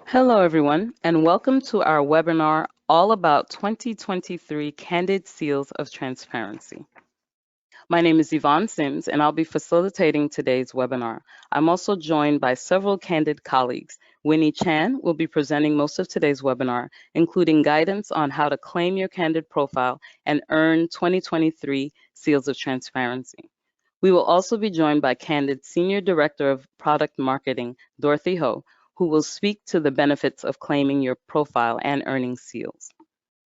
Hello, everyone, and welcome to our webinar all about 2023 Candid Seals of Transparency. My name is Yvonne Sims, and I'll be facilitating today's webinar. I'm also joined by several Candid colleagues. Winnie Chan will be presenting most of today's webinar, including guidance on how to claim your Candid profile and earn 2023 Seals of Transparency. We will also be joined by Candid Senior Director of Product Marketing, Dorothy Ho, who will speak to the benefits of claiming your profile and earning seals.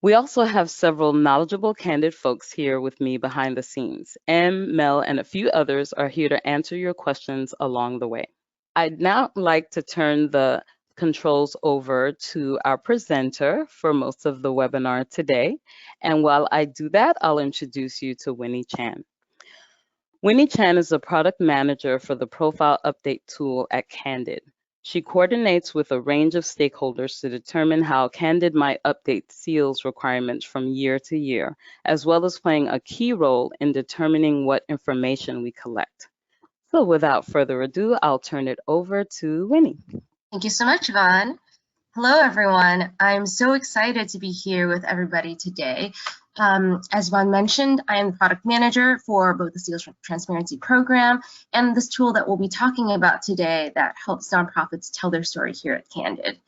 We also have several knowledgeable Candid folks here with me behind the scenes. Mel, and a few others are here to answer your questions along the way. I'd now like to turn the controls over to our presenter for most of the webinar today. And while I do that, I'll introduce you to Winnie Chan. Winnie Chan is a product manager for the Profile Update tool at Candid. She coordinates with a range of stakeholders to determine how Candid might update seals requirements from year to year, as well as playing a key role in determining what information we collect. So without further ado, I'll turn it over to Winnie. Thank you so much, Yvonne. Hello, everyone. I'm so excited to be here with everybody today. As Yvonne mentioned, I am the product manager for both the Seals of Transparency program and this tool that we'll be talking about today that helps nonprofits tell their story here at Candid.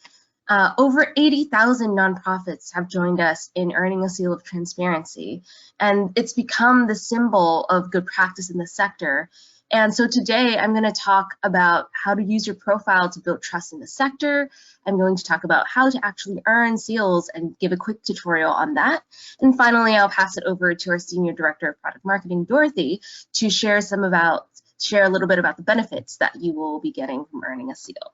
Over 80,000 nonprofits have joined us in earning a Seal of Transparency, and it's become the symbol of good practice in the sector. And so today I'm going to talk about how to use your profile to build trust in the sector. I'm going to talk about how to actually earn seals and give a quick tutorial on that. And finally, I'll pass it over to our Senior Director of Product Marketing, Dorothy, to share a little bit about the benefits that you will be getting from earning a seal.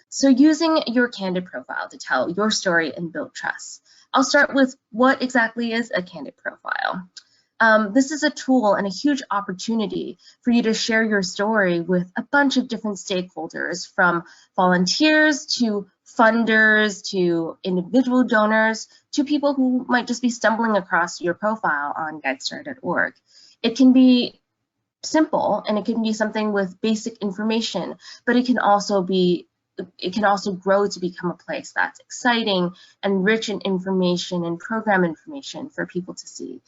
So using your Candid profile to tell your story and build trust. I'll start with what exactly is a Candid profile. This is a tool and a huge opportunity for you to share your story with a bunch of different stakeholders, from volunteers to funders to individual donors to people who might just be stumbling across your profile on guidestar.org. It can be simple and it can be something with basic information, but it can also grow to become a place that's exciting and rich in information and program information for people to see.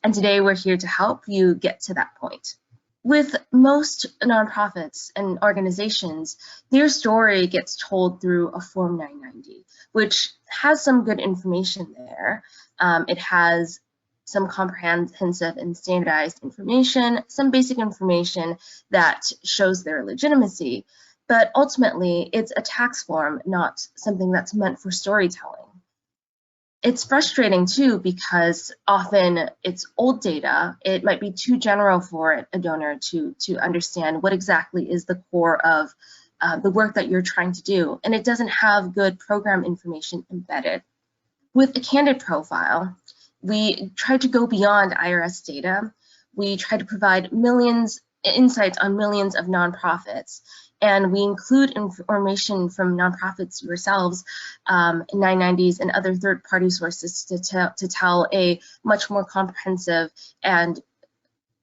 And today we're here to help you get to that point. With most nonprofits and organizations, their story gets told through a Form 990, which has some good information there. It has some comprehensive and standardized information, some basic information that shows their legitimacy, but ultimately it's a tax form, not something that's meant for storytelling. It's frustrating too because often it's old data. It might be too general for a donor to understand what exactly is the core of the work that you're trying to do, and it doesn't have good program information embedded. With a Candid profile, we try to go beyond IRS data. We try to provide insights on millions of nonprofits, and we include information from nonprofits yourselves, 990s and other third-party sources to tell a much more comprehensive and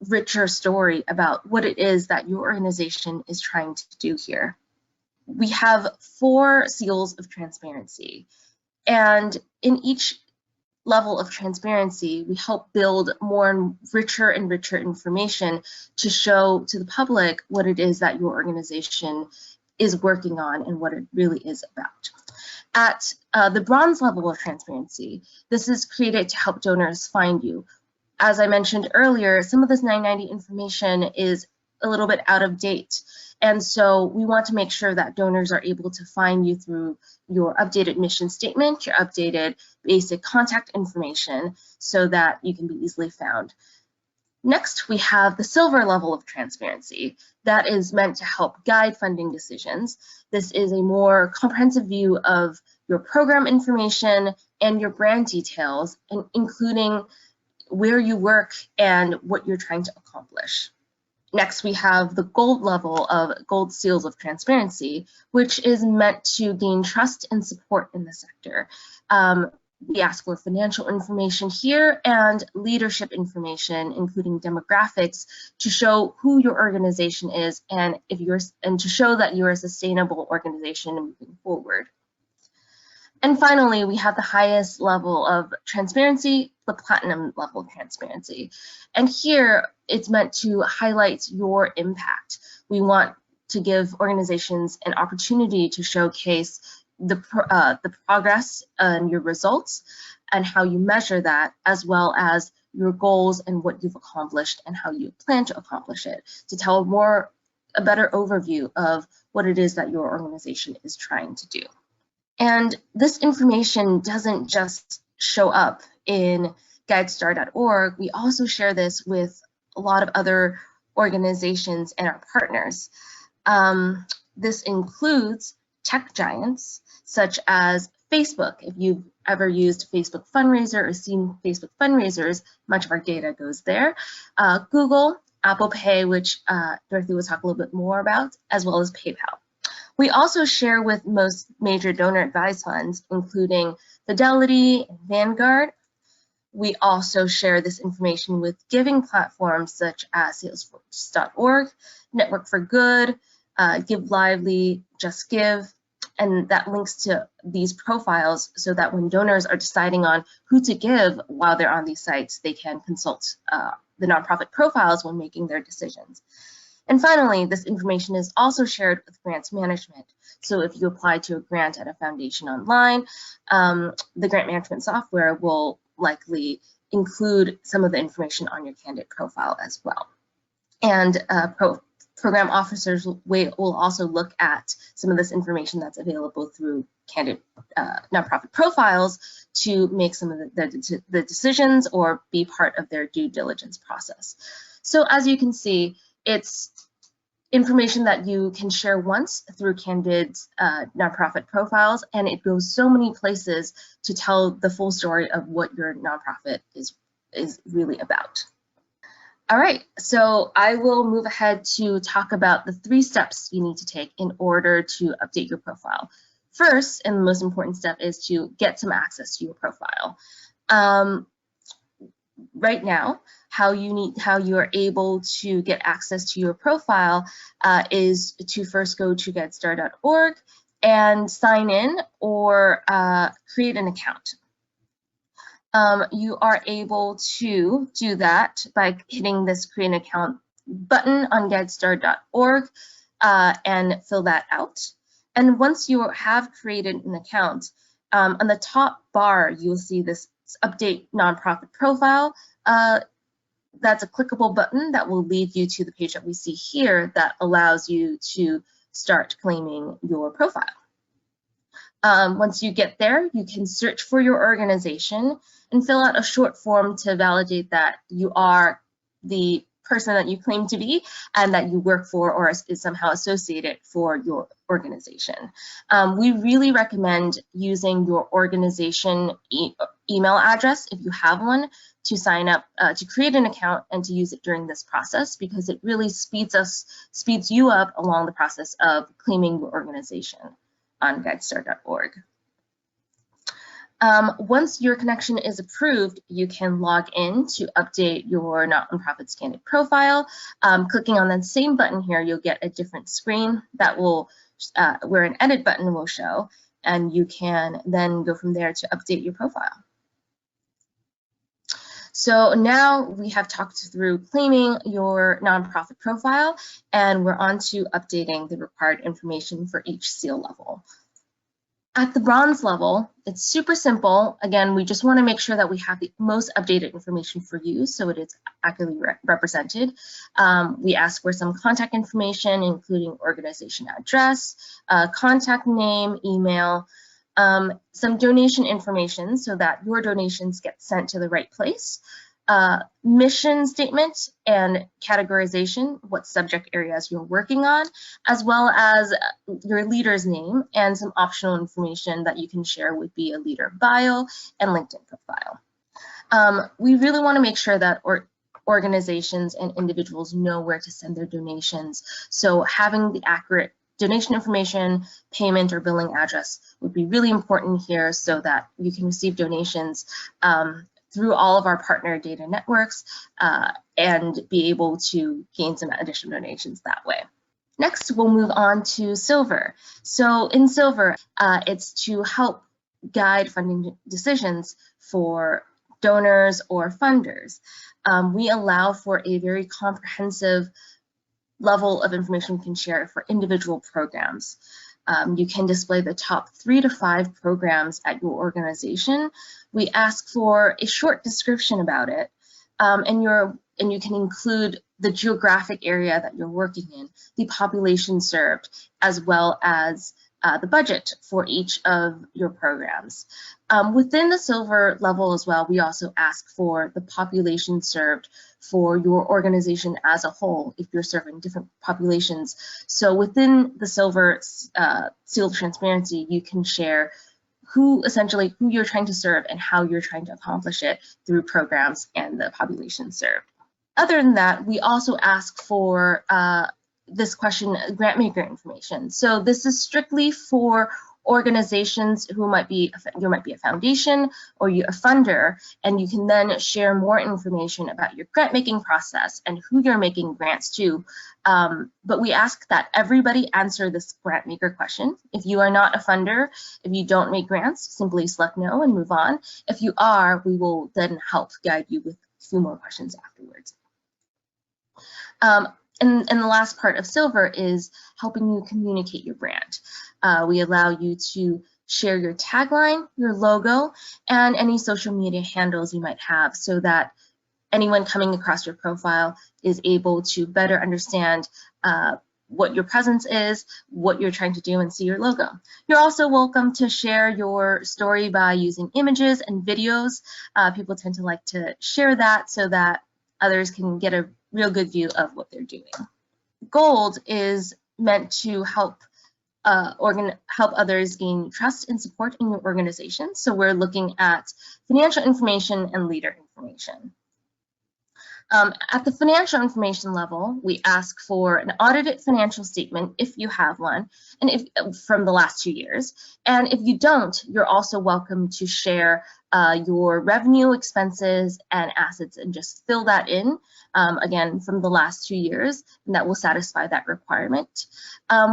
richer story about what it is that your organization is trying to do here. We have 4 seals of transparency, and in each level of transparency, we help build more and richer information to show to the public what it is that your organization is working on and what it really is about. At the bronze level of transparency, this is created to help donors find you. As I mentioned earlier, some of this 990 information is a little bit out of date. And so we want to make sure that donors are able to find you through your updated mission statement, your updated basic contact information, so that you can be easily found. Next, we have the silver level of transparency that is meant to help guide funding decisions. This is a more comprehensive view of your program information and your brand details, including where you work and what you're trying to accomplish. Next, we have the gold level of gold seals of transparency, which is meant to gain trust and support in the sector. We ask for financial information here and leadership information, including demographics, to show who your organization is and to show that you're a sustainable organization moving forward. And finally, we have the highest level of transparency, the platinum level of transparency. And here, it's meant to highlight your impact. We want to give organizations an opportunity to showcase the progress and your results and how you measure that, as well as your goals and what you've accomplished and how you plan to accomplish it, to tell a better overview of what it is that your organization is trying to do. And this information doesn't just show up in guidestar.org. We also share this with a lot of other organizations and our partners. This includes tech giants such as Facebook. If you've ever used Facebook Fundraiser or seen Facebook fundraisers, much of our data goes there. Google, Apple Pay, which Dorothy will talk a little bit more about, as well as PayPal. We also share with most major donor advised funds, including Fidelity and Vanguard. We also share this information with giving platforms such as Salesforce.org, Network for Good, Give Lively, Just Give, and that links to these profiles so that when donors are deciding on who to give while they're on these sites, they can consult the nonprofit profiles when making their decisions. And finally, this information is also shared with grants management. So if you apply to a grant at a foundation online, the grant management software will likely include some of the information on your Candid profile as well. And program officers will also look at some of this information that's available through Candid nonprofit profiles to make some of the decisions or be part of their due diligence process. So as you can see, it's information that you can share once through Candid's nonprofit profiles, and it goes so many places to tell the full story of what your nonprofit is really about. All right, so I will move ahead to talk about the 3 steps you need to take in order to update your profile. First, and the most important step, is to get some access to your profile. Right now, how you are able to get access to your profile is to first go to guidestar.org and sign in or create an account. You are able to do that by hitting this create an account button on guidestar.org and fill that out. And once you have created an account, on the top bar, you'll see this update nonprofit profile. That's a clickable button that will lead you to the page that we see here that allows you to start claiming your profile. Once you get there, you can search for your organization and fill out a short form to validate that you are the person that you claim to be and that you work for or is somehow associated for your organization. We really recommend using your organization email address, if you have one, to sign up, to create an account and to use it during this process, because it really speeds you up along the process of claiming your organization on guidestar.org. Once your connection is approved, you can log in to update your nonprofit's Candid profile. Clicking on that same button here, you'll get a different screen that will, where an edit button will show, and you can then go from there to update your profile. So now we have talked through claiming your nonprofit profile, and we're on to updating the required information for each seal level. At the bronze level, it's super simple. Again, we just want to make sure that we have the most updated information for you so it is accurately represented. We ask for some contact information, including organization address, contact name, email, some donation information so that your donations get sent to the right place, mission statement and categorization, what subject areas you're working on, as well as your leader's name, and some optional information that you can share would be a leader bio and LinkedIn profile. We really want to make sure that organizations and individuals know where to send their donations, so having the accurate donation information, payment, or billing address would be really important here so that you can receive donations through all of our partner data networks and be able to gain some additional donations that way. Next, we'll move on to Silver. So in Silver, it's to help guide funding decisions for donors or funders. We allow for a very comprehensive level of information we can share for individual programs. You can display the top 3 to 5 programs at your organization. We ask for a short description about it, and you can include the geographic area that you're working in, the population served, as well as the budget for each of your programs. Within the silver level as well, we also ask for the population served for your organization as a whole, if you're serving different populations. So within the silver seal of transparency, you can share who you're trying to serve and how you're trying to accomplish it through programs and the population served. Other than that, we also ask for this question, grant maker information. So this is strictly for organizations who might be a foundation or you're a funder, and you can then share more information about your grant making process and who you're making grants to. But we ask that everybody answer this grant maker question. If you are not a funder, if you don't make grants, simply select no and move on. If you are, we will then help guide you with a few more questions afterwards. And the last part of silver is helping you communicate your brand. We allow you to share your tagline, your logo, and any social media handles you might have, so that anyone coming across your profile is able to better understand what your presence is, what you're trying to do, and see your logo. You're also welcome to share your story by using images and videos. People tend to like to share that so that others can get a real good view of what they're doing. Gold is meant to help others gain trust and support in your organization. So we're looking at financial information and leader information. At the financial information level, we ask for an audited financial statement if you have one, and from the last 2 years. And if you don't, you're also welcome to share your revenue, expenses, and assets, and just fill that in, again, from the last 2 years, and that will satisfy that requirement.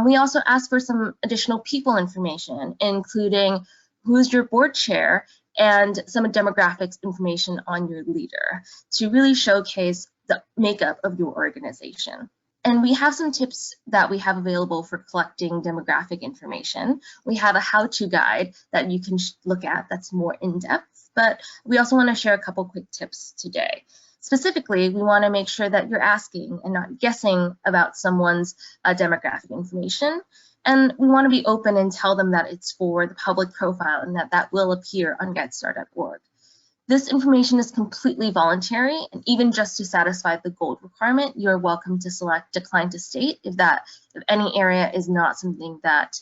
We also ask for some additional people information, including who's your board chair and some demographics information on your leader, to really showcase the makeup of your organization. And we have some tips that we have available for collecting demographic information. We have a how-to guide that you can look at that's more in-depth, but we also want to share a couple quick tips today. Specifically, we want to make sure that you're asking and not guessing about someone's demographic information. And we want to be open and tell them that it's for the public profile and that will appear on GetStart.org. This information is completely voluntary, and even just to satisfy the gold requirement, you're welcome to select decline to state if any area is not something that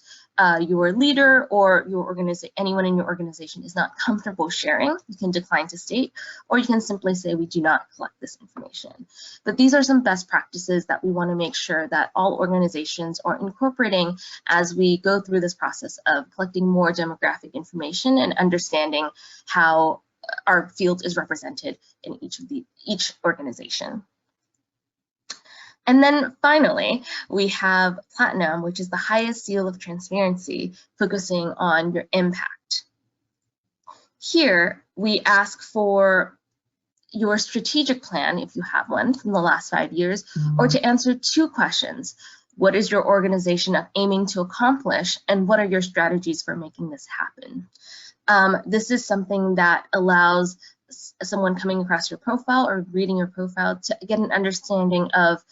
your leader or anyone in your organization is not comfortable sharing. You can decline to state, or you can simply say we do not collect this information. But these are some best practices that we want to make sure that all organizations are incorporating as we go through this process of collecting more demographic information and understanding how our field is represented in each organization. And then finally, we have Platinum, which is the highest seal of transparency, focusing on your impact. Here, we ask for your strategic plan, if you have one, from the last 5 years, or to answer 2 questions. What is your organization aiming to accomplish, and what are your strategies for making this happen? This is something that allows someone coming across your profile or reading your profile to get an understanding of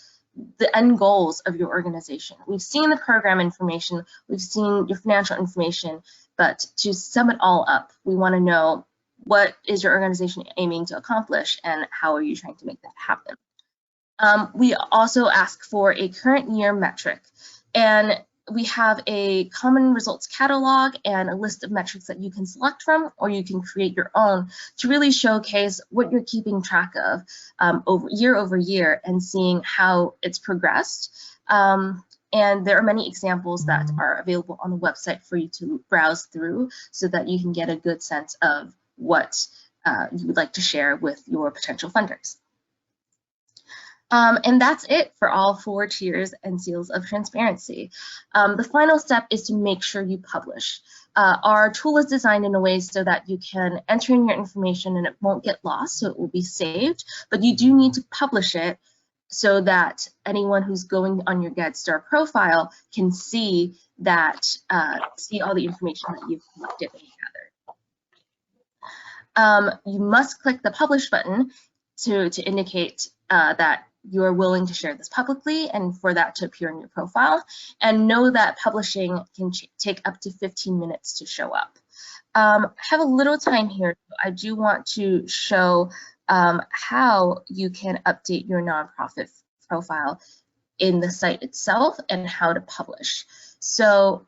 the end goals of your organization. We've seen the program information, we've seen your financial information, but to sum it all up, we want to know what is your organization aiming to accomplish and how are you trying to make that happen. We also ask for a current year metric, and we have a common results catalog and a list of metrics that you can select from, or you can create your own to really showcase what you're keeping track of over year and seeing how it's progressed. And there are many examples that are available on the website for you to browse through so that you can get a good sense of what you would like to share with your potential funders. And that's it for all 4 tiers and seals of transparency. The final step is to make sure you publish. Our tool is designed in a way so that you can enter in your information and it won't get lost, so it will be saved, but you do need to publish it so that anyone who's going on your GetStar profile can see that, see all the information that you've collected and gathered. You must click the publish button to indicate that you're willing to share this publicly and for that to appear in your profile. And know that publishing can take up to 15 minutes to show up. I have a little time here. I do want to show how you can update your nonprofit profile in the site itself and how to publish. So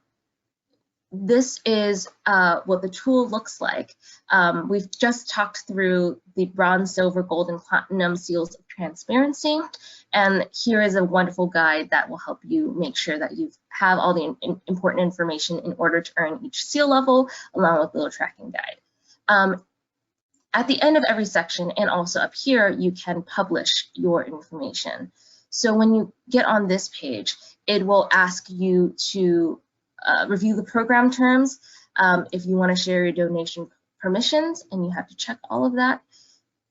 this is what the tool looks like. We've just talked through the bronze, silver, gold, and platinum seals of transparency. And here is a wonderful guide that will help you make sure that you have all the important information in order to earn each seal level, along with the little tracking guide. At the end of every section, and also up here, you can publish your information. So when you get on this page, it will ask you to review the program terms, if you want to share your donation permissions, and you have to check all of that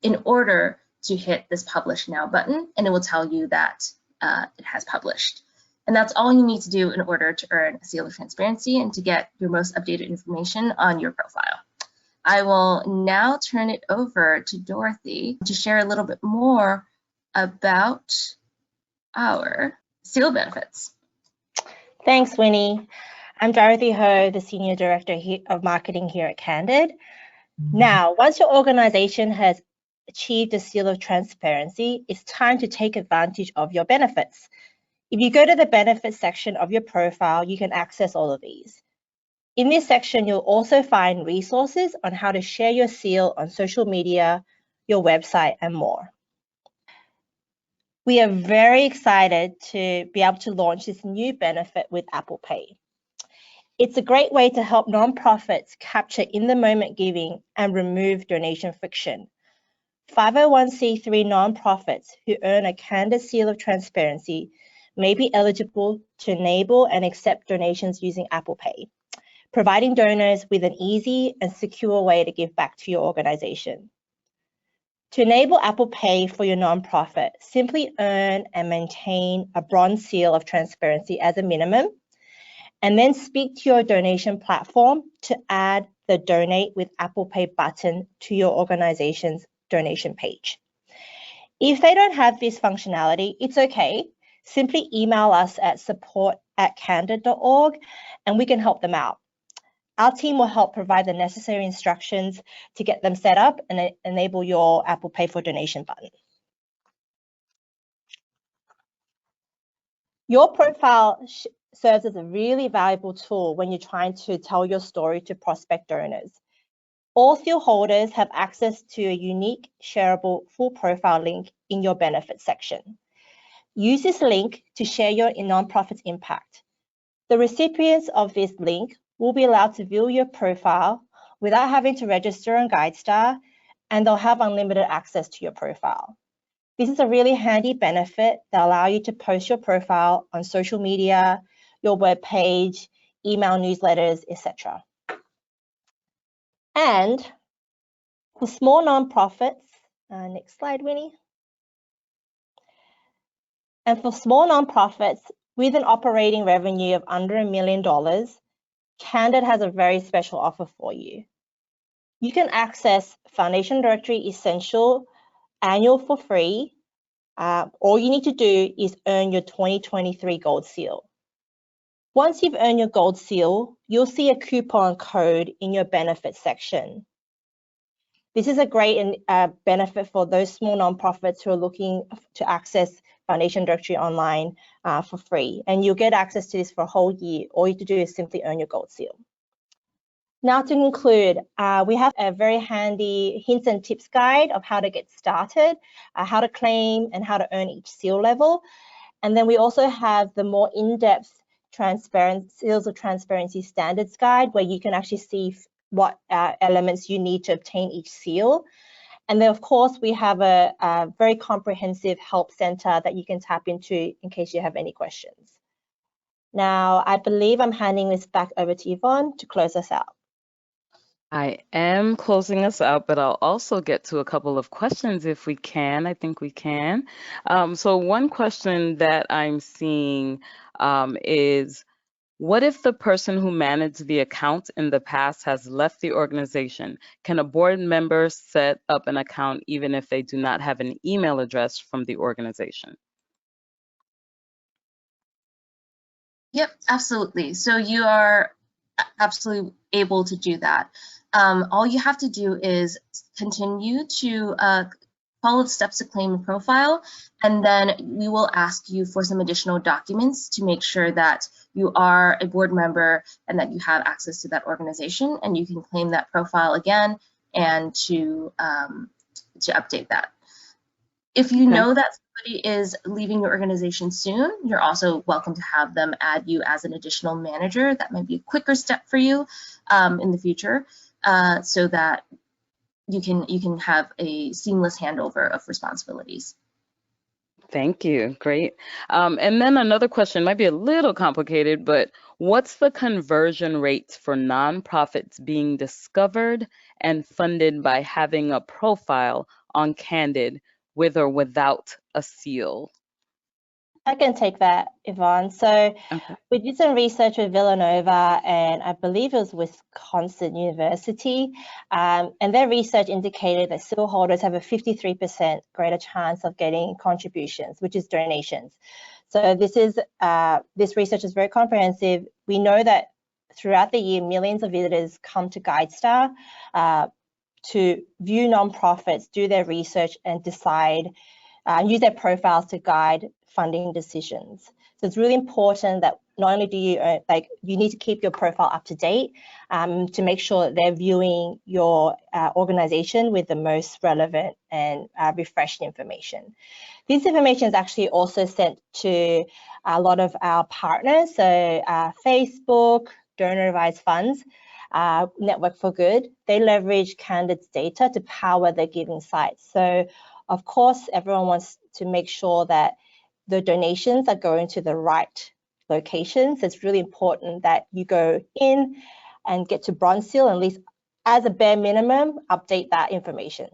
in order to hit this Publish Now button, and it will tell you that it has published. And that's all you need to do in order to earn a seal of transparency and to get your most updated information on your profile. I will now turn it over to Dorothy to share a little bit more about our seal benefits. Thanks, Winnie. I'm Dorothy Ho, the Senior Director of Marketing here at Candid. Now, once your organization has achieved a seal of transparency, it's time to take advantage of your benefits. If you go to the benefits section of your profile, you can access all of these. In this section, you'll also find resources on how to share your seal on social media, your website, and more. We are very excited to be able to launch this new benefit with Apple Pay. It's a great way to help nonprofits capture in-the-moment giving and remove donation friction. 501c3 nonprofits who earn a Candid Seal of Transparency may be eligible to enable and accept donations using Apple Pay, providing donors with an easy and secure way to give back to your organization. To enable Apple Pay for your nonprofit, simply earn and maintain a bronze seal of transparency as a minimum, and then speak to your donation platform to add the Donate with Apple Pay button to your organization's donation page. If they don't have this functionality, it's okay. Simply email us at support@candid.org and we can help them out. Our team will help provide the necessary instructions to get them set up and enable your Apple Pay for donation button. Your profile serves as a really valuable tool when you're trying to tell your story to prospect donors. All seal holders have access to a unique, shareable, full profile link in your benefits section. Use this link to share your nonprofit's impact. The recipients of this link will be allowed to view your profile without having to register on GuideStar, and they'll have unlimited access to your profile. This is a really handy benefit that allows you to post your profile on social media, your web page, email newsletters, etc. And for small nonprofits, next slide, Winnie. And for small nonprofits with an operating revenue of under $1 million, Candid has a very special offer for you. You can access Foundation Directory Essential Annual for free. All you need to do is earn your 2023 Gold Seal. Once you've earned your Gold Seal, you'll see a coupon code in your benefits section. This is a great benefit for those small nonprofits who are looking to access Foundation Directory Online for free. And you'll get access to this for a whole year. All you have to do is simply earn your Gold Seal. Now to conclude, we have a very handy hints and tips guide of how to get started, how to claim and how to earn each seal level. And then we also have the more in-depth Seals of Transparency Standards guide, where you can actually see what elements you need to obtain each seal. And then of course, we have a very comprehensive help center that you can tap into in case you have any questions. Now, I believe I'm handing this back over to Yvonne to close us out. I am closing us out, but I'll also get to a couple of questions if we can. I think we can. So one question that I'm seeing is, what if the person who managed the account in the past has left the organization? Can a board member set up an account even if they do not have an email address from the organization? Yep, absolutely. So you are absolutely able to do that. All you have to do is continue to follow the steps to claim a profile, and then we will ask you for some additional documents to make sure that you are a board member and that you have access to that organization, and you can claim that profile again and to update that. If you know that somebody is leaving your organization soon, you're also welcome to have them add you as an additional manager. That might be a quicker step for you in the future, so that you can have a seamless handover of responsibilities. Thank you. Great. And then another question might be a little complicated, but what's the conversion rates for nonprofits being discovered and funded by having a profile on Candid with or without a seal? I can take that, Yvonne. So Okay. we did some research with Villanova and I believe it was Wisconsin University, and their research indicated that seal holders have a 53% greater chance of getting contributions, which is donations. So this research is very comprehensive. We know that throughout the year, millions of visitors come to GuideStar to view nonprofits, do their research, and decide, use their profiles to guide funding decisions. So it's really important that not only do you you need to keep your profile up to date to make sure that they're viewing your organization with the most relevant and refreshed information. This information is actually also sent to a lot of our partners, so Facebook, Donor Advised Funds, Network for Good. They leverage Candid's data to power their giving sites. So of course, everyone wants to make sure that the donations are going to the right locations. It's really important that you go in and get to bronze seal, and at least as a bare minimum, update that information.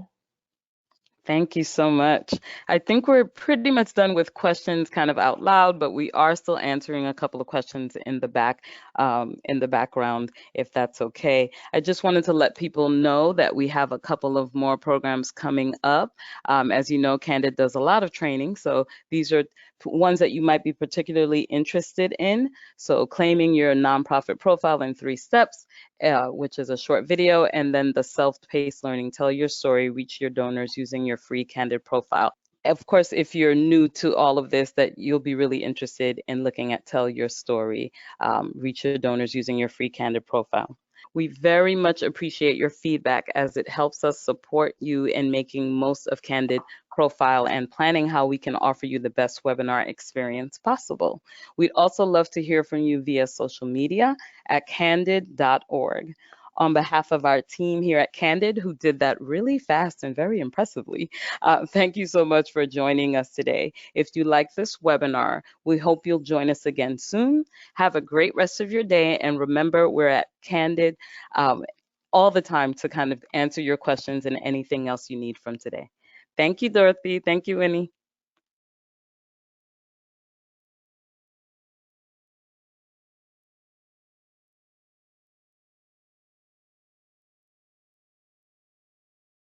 Thank you so much. I think we're pretty much done with questions kind of out loud, but we are still answering a couple of questions in the background, if that's okay. I just wanted to let people know that we have a couple of more programs coming up. As you know, Candid does a lot of training, so these are ones that you might be particularly interested in. So claiming your nonprofit profile in 3 steps, which is a short video, and then the self-paced learning, tell your story, reach your donors using your free Candid profile. Of course, if you're new to all of this, that you'll be really interested in looking at Tell Your Story, reach your donors using your free Candid profile. We very much appreciate your feedback as it helps us support you in making most of Candid profile and planning how we can offer you the best webinar experience possible. We'd also love to hear from you via social media at candid.org. On behalf of our team here at Candid, who did that really fast and very impressively, thank you so much for joining us today. If you like this webinar, we hope you'll join us again soon. Have a great rest of your day, and remember, we're at Candid all the time to kind of answer your questions and anything else you need from today. Thank you, Dorothy. Thank you, Winnie.